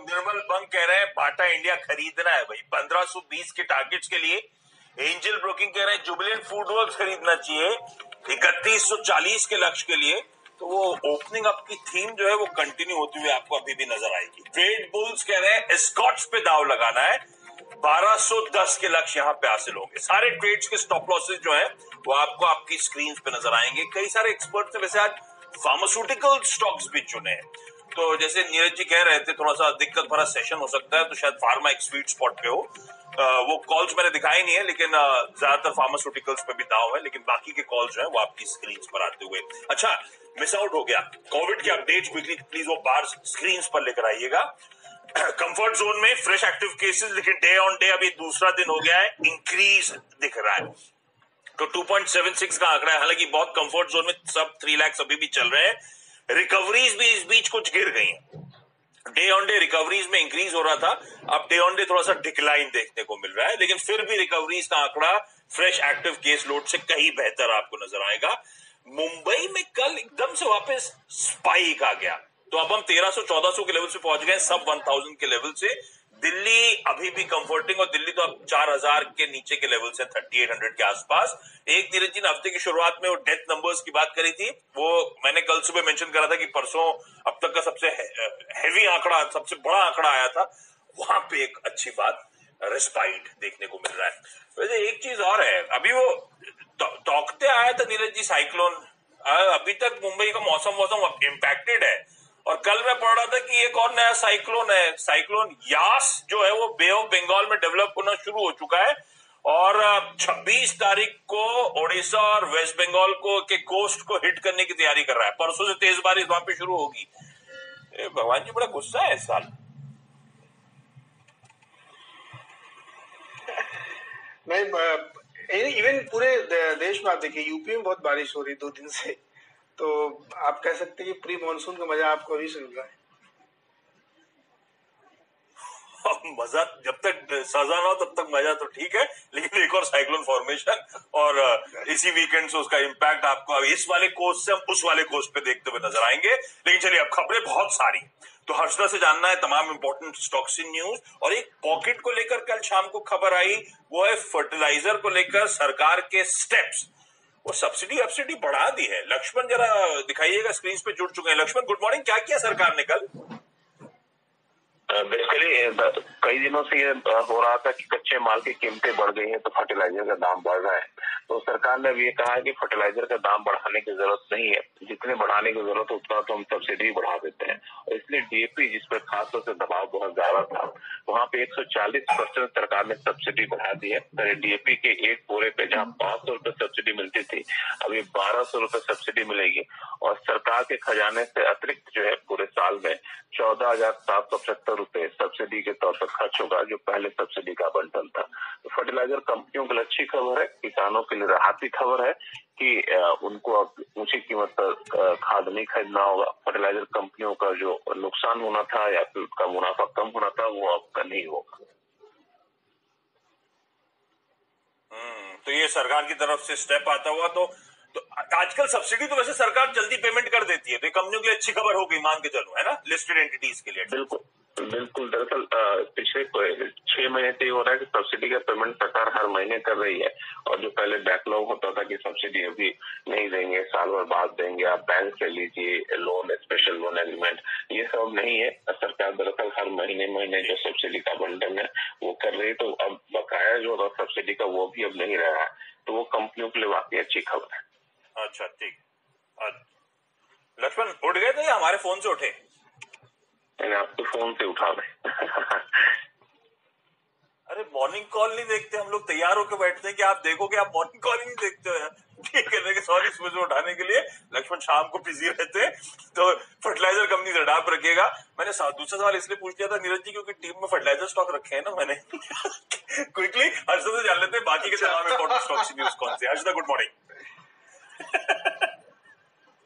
निर्मल बंग कह रहे हैं बाटा इंडिया खरीदना है भाई 1520 के टारगेट्स के लिए। एंजल ब्रोकिंग कह रहे हैं जुबिलेंट फूड वर्क्स खरीदना चाहिए 3140 के लक्ष्य के लिए। तो वो ओपनिंग अप की थीम जो है वो कंटिन्यू होती हुई आपको अभी भी नजर आएगी। ट्रेड बुल्स कह रहे हैं एस्कॉट्स पे दाव लगाना है 1210 के लक्ष्य यहाँ पे हासिल होंगे। सारे ट्रेड्स के स्टॉप लॉसेस जो है वो आपको आपकी स्क्रीन पे नजर आएंगे। कई सारे एक्सपर्ट्स ने वैसे आज फार्मास्यूटिकल स्टॉक्स भी चुने हैं। तो जैसे नीरज जी कह रहे थे थोड़ा सा दिक्कत भरा सेशन हो सकता है, तो शायद फार्मा एक स्वीट स्पॉट पे हो। वो कॉल्स मैंने दिखाई नहीं है, लेकिन ज्यादातर फार्मास्यूटिकल्स पे भी दाव है, लेकिन बाकी के कॉल्स जो है वो आपकी स्क्रीन पर आते हुए। अच्छा, मिस आउट हो गया कोविड के अपडेट्स क्विकली प्लीज वो बार स्क्रीन पर लेकर आइएगा। कंफर्ट जोन में फ्रेश एक्टिव केसेस, लेकिन डे ऑन डे अभी दूसरा दिन हो गया है इंक्रीज दिख रहा है। तो 2.76 का आंकड़ा है, हालांकि बहुत कंफर्ट जोन में सब 3 लाख अभी भी चल रहे हैं। रिकवरीज भी इस बीच कुछ गिर गई हैं। डे ऑन डे रिकवरीज में इंक्रीज हो रहा था, अब डे ऑन डे थोड़ा सा डिक्लाइन देखने को मिल रहा है, लेकिन फिर भी रिकवरीज का आंकड़ा फ्रेश एक्टिव केस लोड से कहीं बेहतर आपको नजर आएगा। मुंबई में कल एकदम से वापस स्पाइक आ गया, तो अब हम 1300-1400 के लेवल से पहुंच गए, सब 1000 के लेवल से। दिल्ली अभी भी कंफर्टिंग, और दिल्ली तो अब 4000 के नीचे के लेवल से 3800 के आसपास। एक नीरज जी ने हफ्ते की शुरुआत में वो डेथ नंबर्स की बात करी थी, वो मैंने कल सुबह मेंशन करा था कि परसों अब तक का सबसे हैवी आंकड़ा, सबसे बड़ा आंकड़ा आया था। वहां पे एक अच्छी बात रेस्पाइट देखने को मिल रहा है। वैसे एक चीज और है, अभी वो तौकते आया था नीरज जी साइक्लोन, अभी तक मुंबई का मौसम इम्पैक्टेड है। और कल मैं पढ़ रहा था कि एक और नया साइक्लोन है, साइक्लोन यास जो है वो बे ऑफ बंगाल में डेवलप होना शुरू हो चुका है, और 26 तारीख को ओडिशा और वेस्ट बंगाल को के कोस्ट को हिट करने की तैयारी कर रहा है। परसों से तेज बारिश वहां पे शुरू होगी। भगवान जी बड़ा गुस्सा है इस साल। नहीं, इवन पूरे देश में आप देखिए, यूपी में बहुत बारिश हो रही 2 दिन से, तो आप कह सकते हैं कि प्री मानसून का मजा आपको अभी से मिल रहा है। मजा जब तक सजा ना हो तब तक मजा तो ठीक है, लेकिन एक और साइक्लोन फॉर्मेशन और इसी वीकेंड से उसका इम्पैक्ट आपको अब इस वाले कोस्ट से हम उस वाले कोस्ट पे देखते हुए नजर आएंगे। लेकिन चलिए, अब खबरें बहुत सारी, तो हर्षदा से जानना है तमाम इंपॉर्टेंट स्टॉक्स इन न्यूज। और एक पॉकेट को लेकर कल शाम को खबर आई, वो है फर्टिलाइजर को लेकर सरकार के स्टेप्स। वो सब्सिडी बढ़ा दी है। लक्ष्मण जरा दिखाइएगा, स्क्रीन पे जुड़ चुके हैं। लक्ष्मण गुड मॉर्निंग, क्या किया सरकार ने कल? बेसिकली कई दिनों से ये हो रहा था कि कच्चे माल की कीमतें बढ़ गई हैं, तो फर्टिलाइजर का दाम बढ़ रहा है। तो सरकार ने भी ये कहा है कि फर्टिलाइजर का दाम बढ़ाने की जरूरत नहीं है, जितने बढ़ाने की जरूरत है उतना तो हम सब्सिडी बढ़ा देते हैं। और इसलिए डीएपी, जिस पर खासतौर से दबाव बहुत ज्यादा था, वहाँ पे 140% सरकार ने सब्सिडी बढ़ा दी है। तो डीएपी के एक बोरे पे जहाँ 500 रुपए सब्सिडी मिलती थी, अभी 1200 रुपए सब्सिडी मिलेगी। और सरकार के खजाने से अतिरिक्त जो है पूरे साल में 14,775 रुपए सब्सिडी के तौर पर खर्च होगा, जो पहले सब्सिडी का बंटन था। तो फर्टिलाइजर कंपनियों के लिए अच्छी खबर है, किसानों के लिए राहत की खबर है कि उनको अब ऊंची कीमत पर खाद नहीं खरीदना होगा। फर्टिलाइजर कंपनियों का जो नुकसान होना था या फिर उसका मुनाफा कम होना था, वो अब नहीं होगा। तो ये सरकार की तरफ से स्टेप आता हुआ, तो आजकल सब्सिडी तो वैसे सरकार जल्दी पेमेंट कर देती है, तो कंपनियों के लिए अच्छी खबर हो गई, मान के चलो, है ना, लिस्टेड एंटिटीज के लिए। बिल्कुल। दरअसल पिछले 6 महीने से हो रहा है कि सब्सिडी का पेमेंट सरकार हर महीने कर रही है। और जो पहले बैकलॉग होता था कि सब्सिडी अभी नहीं देंगे, साल भर बाद देंगे, आप बैंक से लीजिए लोन, स्पेशल लोन एग्रीमेंट, ये सब नहीं है। सरकार दरअसल हर महीने जो सब्सिडी का बंटन है वो कर रही है। तो अब बकाया जो होगा सब्सिडी का, वो भी अब नहीं रहा है। तो वो कंपनियों के लिए वाकई अच्छी खबर है। अच्छा, ठीक। लक्ष्मण उठ गए थे या हमारे फोन से उठे? मैंने आपके फोन से उठा रहे। अरे मॉर्निंग कॉल नहीं देखते हम लोग, तैयार होकर बैठते हैं कि आप देखोगे, आप मॉर्निंग कॉल ही नहीं देखते हो यार। ठीक है, सॉरी सुबह उठाने के लिए। लक्ष्मण शाम को बिजी रहते हैं, तो फर्टिलाइजर कंपनी रडार रखिएगा। मैंने दूसरा सवाल इसलिए पूछ लिया था नीरज जी, क्योंकि टीम में फर्टिलाइजर स्टॉक रखे हैं ना मैंने। क्विकली हर्षदा से जान लेते हैं बाकी के तमाम इंपॉर्टेंट स्टॉक्स न्यूज कौन से। Harshada good morning.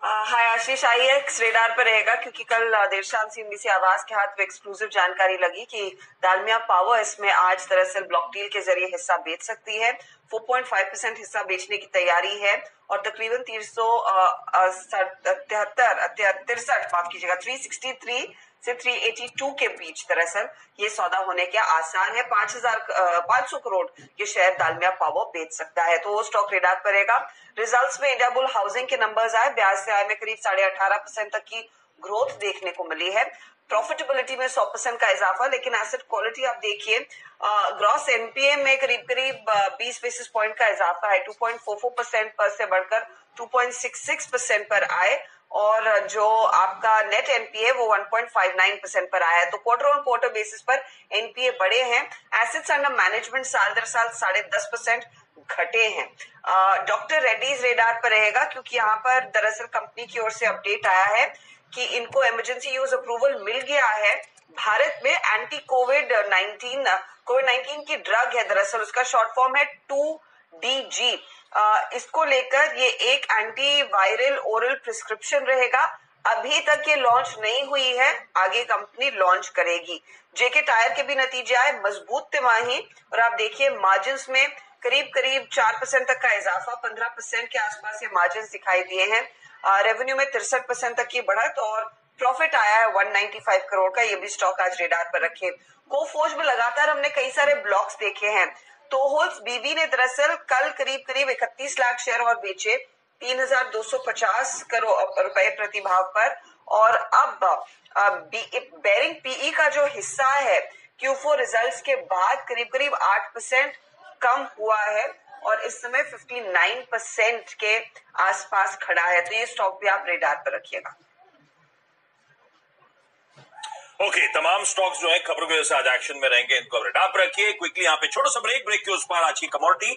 Hi Ashish, IX radar पर रहेगा क्योंकि कल देर शाम सीएनबीसी आवाज के हाथ में एक्सक्लूसिव जानकारी लगी कि दालमिया पावर इसमें आज दरअसल ब्लॉक डील के जरिए हिस्सा बेच सकती है। 4.5% हिस्सा बेचने की तैयारी है और तकरीबन 363 माफ कीजिएगा 363 से 382 के बीच दरअसल ये सौदा होने के आसार है। 5,500 करोड़ ये शेयर दालमिया पावर बेच सकता है, तो वो स्टॉक रेडार पर रहेगा। रिजल्ट्स में इंडिया बुल हाउसिंग के नंबर्स आए, ब्याज से आय में करीब 18.5% तक की ग्रोथ देखने को मिली है। प्रॉफिटेबिलिटी में 100% का इजाफा, लेकिन एसेट क्वालिटी आप देखिए, ग्रॉस एनपीए में करीब 20 बेसिस पॉइंट का इजाफा है। 2.44% पर से बढ़कर 2.66% पर आए, और जो आपका नेट एनपीए वो 1.59% पर आया है। तो क्वार्टर ऑन क्वार्टर बेसिस पर एनपीए बढ़े हैं। एसेट्स अंडर मैनेजमेंट साल दर साल 10.5% घटे हैं। डॉक्टर रेड्डीज रेडार पर रहेगा, क्योंकि यहाँ पर दरअसल कंपनी की ओर से अपडेट आया है कि इनको इमरजेंसी यूज अप्रूवल मिल गया है। भारत में एंटी कोविड 19 की ड्रग है, दरअसल उसका शॉर्ट फॉर्म है 2DG। इसको लेकर ये एक एंटी वायरल ओरल प्रिस्क्रिप्शन रहेगा। अभी तक ये लॉन्च नहीं हुई है, आगे कंपनी लॉन्च करेगी। जेके टायर के भी नतीजे आए, मजबूत तिमाही, और आप देखिए मार्जिन में करीब 4% तक का इजाफा, 15% के आसपास ये मार्जिन दिखाई दिए हैं। रेवेन्यू में 63% तक की बढ़त, और प्रॉफिट आया है 195 करोड़ का। ये भी स्टॉक आज रेडार पर रखे। कोफोर्ज में लगातार हमने कई सारे ब्लॉक्स देखे हैं। तोहोल्स बीवी ने दरअसल कल करीब 31 लाख शेयर और बेचे 3,250 करोड़ रुपए प्रतिभाव पर, और अब बेरिंग पीई का जो हिस्सा है Q4 रिजल्ट्स के बाद करीब 8% कम हुआ है, और इस समय 59% के आसपास खड़ा है। तो ये स्टॉक भी आप रेडार पर रखिएगा। ओके, तमाम स्टॉक्स जो है खबरों की वजह से आज एक्शन में रहेंगे, इनको रेडार पर रखिए। क्विकली यहाँ पे छोटा सा ब्रेक के उस पर आज की कमोडिटी